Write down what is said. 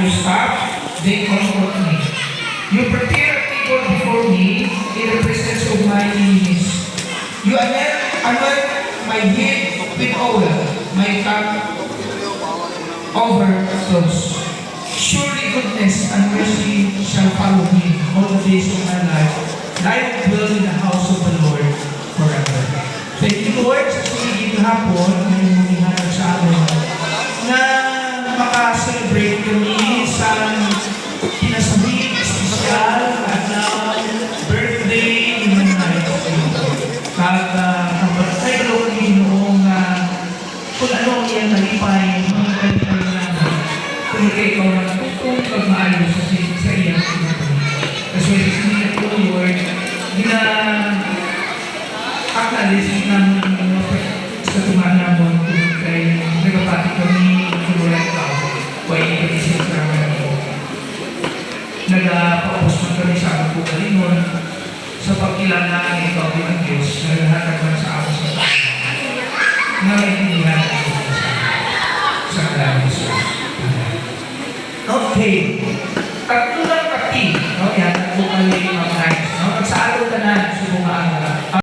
your staff, they comfort me. You prepare a table before me in the presence of my enemies. You anoint my head with oil, my cup overflows. Surely goodness and mercy shall follow me all the days of my life, and I will dwell in the house of the Lord forever. Thank you, Lord, sa suligid na hapon na yung mamihanap sa amin na maka-celebrate kami sa kinasabing espesyal at na birthday ni Nanay. At kabatay ko noong kung ano ang iyang nalipay, mga kalipay namin, kung ikaw magtutong pag-maayos sa iyang kinasabing. Kasi sinila ko, Lord, acknowledge namin sa tumanamon kung kay nagapati kami kumulat ka kung ay ikagisip namin nagpaupos man kami sa aming pugalingon sa pagkilala ng ikaw ng Diyos na naghatagman sa amin sa tayo na naiintindihan natin sa kalamin sa okay.